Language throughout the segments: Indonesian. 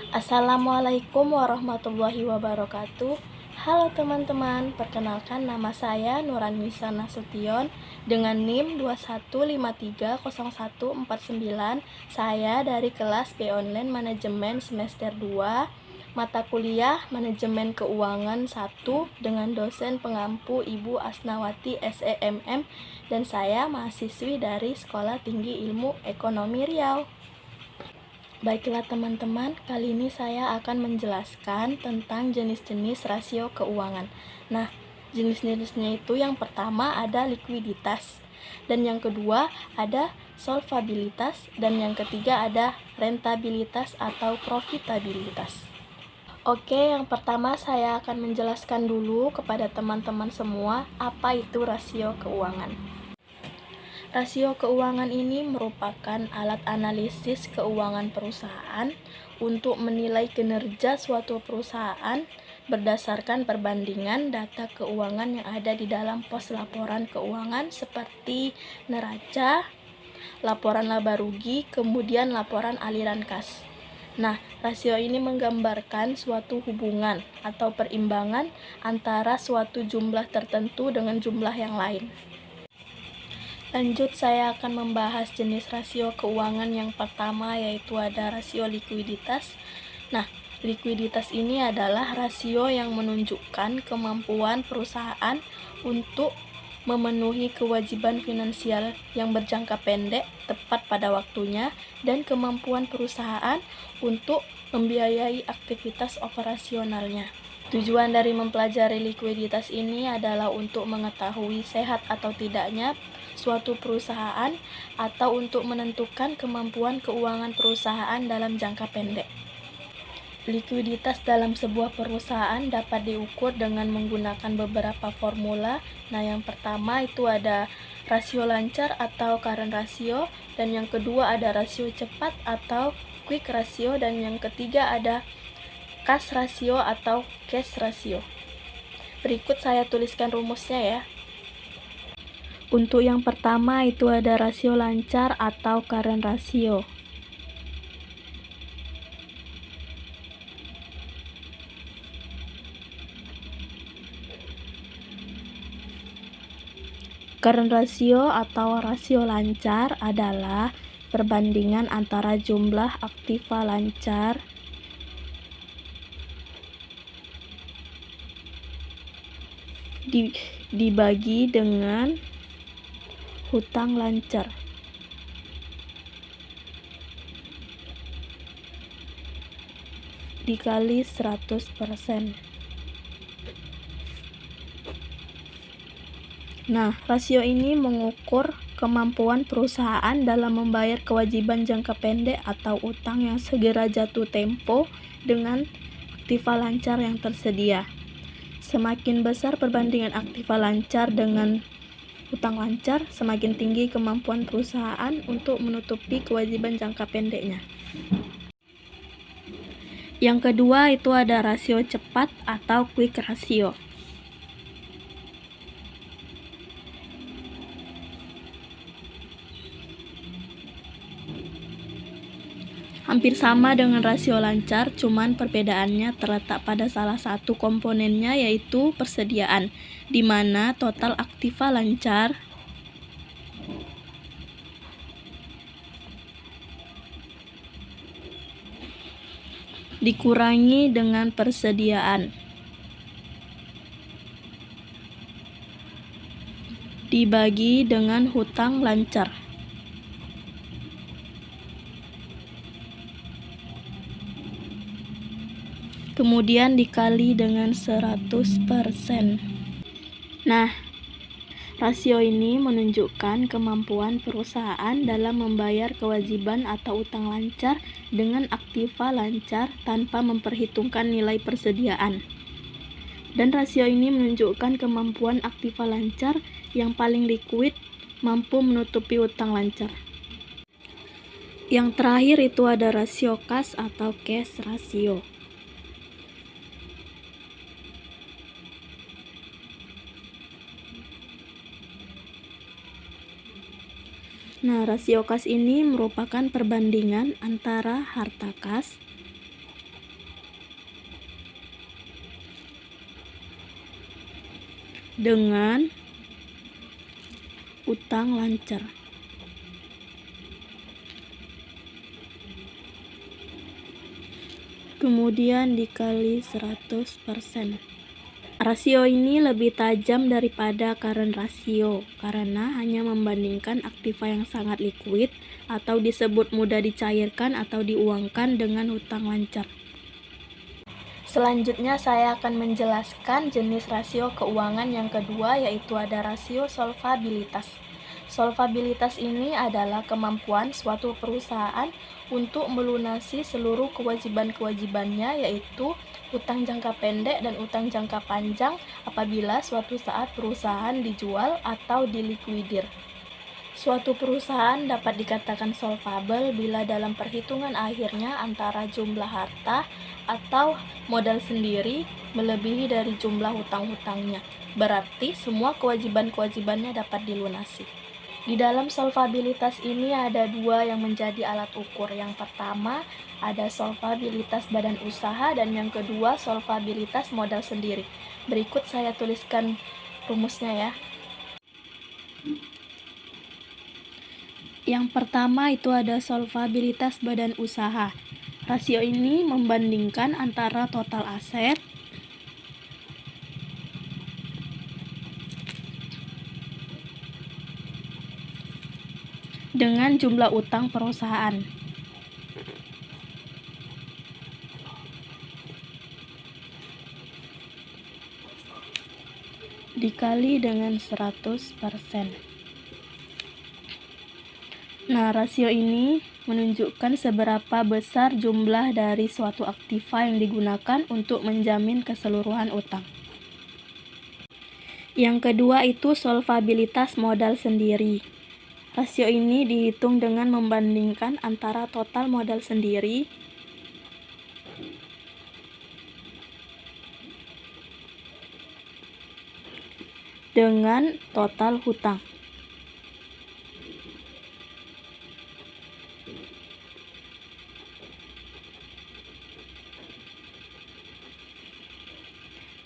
Assalamualaikum warahmatullahi wabarakatuh. Halo teman-teman, perkenalkan nama saya Nuranisa Nasution dengan NIM 21530149. Saya dari kelas B Online Manajemen semester 2, mata kuliah Manajemen Keuangan 1 dengan dosen pengampu Ibu Asnawati SEMM, dan saya mahasiswi dari Sekolah Tinggi Ilmu Ekonomi Riau. Baiklah teman-teman, kali ini saya akan menjelaskan tentang jenis-jenis rasio keuangan. Nah, jenis-jenisnya itu yang pertama ada likuiditas, dan yang kedua ada solvabilitas, dan yang ketiga ada rentabilitas atau profitabilitas. Oke, yang pertama saya akan menjelaskan dulu kepada teman-teman semua apa itu rasio keuangan. Rasio keuangan ini merupakan alat analisis keuangan perusahaan untuk menilai kinerja suatu perusahaan berdasarkan perbandingan data keuangan yang ada di dalam pos laporan keuangan seperti neraca, laporan laba rugi, kemudian laporan aliran kas. Nah, rasio ini menggambarkan suatu hubungan atau perimbangan antara suatu jumlah tertentu dengan jumlah yang lain. Lanjut, saya akan membahas jenis rasio keuangan yang pertama, yaitu ada rasio likuiditas. Nah, likuiditas ini adalah rasio yang menunjukkan kemampuan perusahaan untuk memenuhi kewajiban finansial yang berjangka pendek tepat pada waktunya dan kemampuan perusahaan untuk membiayai aktivitas operasionalnya. Tujuan dari mempelajari likuiditas ini adalah untuk mengetahui sehat atau tidaknya suatu perusahaan atau untuk menentukan kemampuan keuangan perusahaan dalam jangka pendek. Likuiditas dalam sebuah perusahaan dapat diukur dengan menggunakan beberapa formula. Nah, yang pertama itu ada rasio lancar atau current ratio, dan yang kedua ada rasio cepat atau quick ratio, dan yang ketiga ada cash ratio atau cash ratio. Berikut saya tuliskan rumusnya ya. Untuk yang pertama itu ada rasio lancar atau current ratio. Current ratio atau rasio lancar adalah perbandingan antara jumlah aktiva lancar dibagi dengan hutang lancar. Dikali 100%. Nah, rasio ini mengukur kemampuan perusahaan dalam membayar kewajiban jangka pendek atau utang yang segera jatuh tempo dengan aktiva lancar yang tersedia. Semakin besar perbandingan aktiva lancar dengan utang lancar, semakin tinggi kemampuan perusahaan untuk menutupi kewajiban jangka pendeknya. Yang kedua itu ada rasio cepat atau quick ratio. Hampir sama dengan rasio lancar, cuman perbedaannya terletak pada salah satu komponennya, yaitu persediaan, di mana total aktiva lancar dikurangi dengan persediaan dibagi dengan hutang lancar. Kemudian dikali dengan 100%. Nah, rasio ini menunjukkan kemampuan perusahaan dalam membayar kewajiban atau utang lancar dengan aktiva lancar tanpa memperhitungkan nilai persediaan. Dan rasio ini menunjukkan kemampuan aktiva lancar yang paling liquid mampu menutupi utang lancar. Yang terakhir itu ada rasio kas atau cash ratio. Nah, rasio kas ini merupakan perbandingan antara harta kas dengan utang lancar. Kemudian dikali 100%. Rasio ini lebih tajam daripada current ratio karena hanya membandingkan aktiva yang sangat likuid atau disebut mudah dicairkan atau diuangkan dengan hutang lancar. Selanjutnya saya akan menjelaskan jenis rasio keuangan yang kedua, yaitu ada rasio solvabilitas. Solvabilitas ini adalah kemampuan suatu perusahaan untuk melunasi seluruh kewajiban-kewajibannya, yaitu utang jangka pendek dan utang jangka panjang apabila suatu saat perusahaan dijual atau dilikuidir. Suatu perusahaan dapat dikatakan solvable bila dalam perhitungan akhirnya antara jumlah harta atau modal sendiri melebihi dari jumlah hutang-hutangnya. Berarti semua kewajiban-kewajibannya dapat dilunasi. Di dalam solvabilitas ini ada dua yang menjadi alat ukur. Yang pertama ada solvabilitas badan usaha dan yang kedua solvabilitas modal sendiri. Berikut saya tuliskan rumusnya ya. Yang pertama itu ada solvabilitas badan usaha. Rasio ini membandingkan antara total aset dengan jumlah utang perusahaan. Dikali dengan 100%. Nah, rasio ini menunjukkan seberapa besar jumlah dari suatu aktiva yang digunakan untuk menjamin keseluruhan utang. Yang kedua itu solvabilitas modal sendiri. Rasio ini dihitung dengan membandingkan antara total modal sendiri dengan total hutang.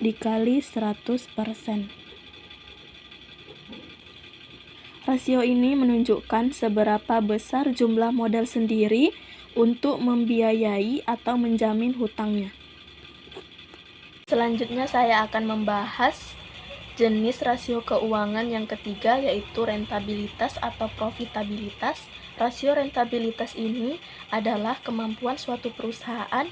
Dikali 100%. Rasio ini menunjukkan seberapa besar jumlah modal sendiri untuk membiayai atau menjamin hutangnya. Selanjutnya saya akan membahas jenis rasio keuangan yang ketiga, yaitu rentabilitas atau profitabilitas. Rasio rentabilitas ini adalah kemampuan suatu perusahaan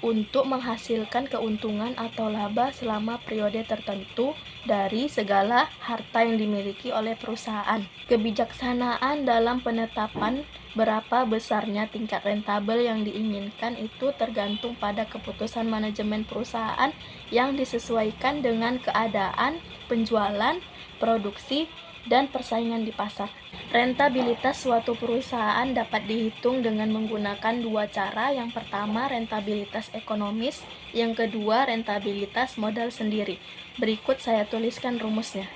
untuk menghasilkan keuntungan atau laba selama periode tertentu dari segala harta yang dimiliki oleh perusahaan. Kebijaksanaan dalam penetapan berapa besarnya tingkat rentabel yang diinginkan itu tergantung pada keputusan manajemen perusahaan yang disesuaikan dengan keadaan, penjualan, produksi, dan persaingan di pasar. Rentabilitas suatu perusahaan dapat dihitung dengan menggunakan dua cara. Yang pertama, rentabilitas ekonomis. Yang kedua, rentabilitas modal sendiri. Berikut saya tuliskan rumusnya.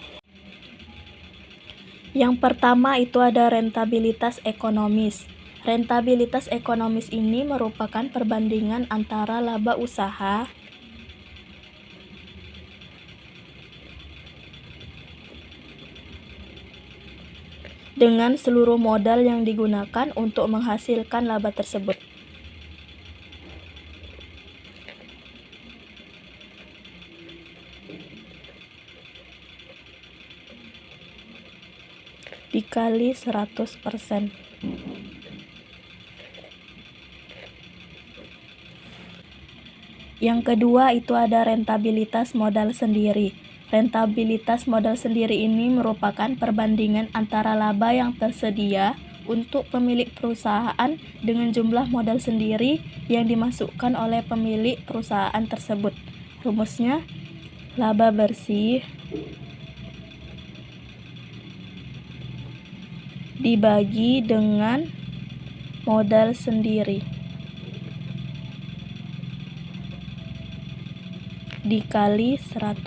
Yang pertama itu ada rentabilitas ekonomis. Rentabilitas ekonomis ini merupakan perbandingan antara laba usaha dengan seluruh modal yang digunakan untuk menghasilkan laba tersebut. Dikali 100%. Yang kedua itu ada rentabilitas modal sendiri. Rentabilitas modal sendiri ini merupakan perbandingan antara laba yang tersedia untuk pemilik perusahaan dengan jumlah modal sendiri yang dimasukkan oleh pemilik perusahaan tersebut. Rumusnya, laba bersih dibagi dengan modal sendiri dikali 100%.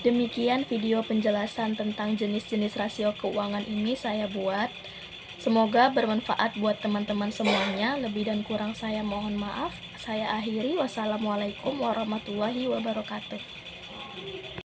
Demikian video penjelasan tentang jenis-jenis rasio keuangan ini saya buat. Semoga bermanfaat buat teman-teman semuanya. Lebih dan kurang saya mohon maaf. Saya akhiri. Wassalamualaikum warahmatullahi wabarakatuh.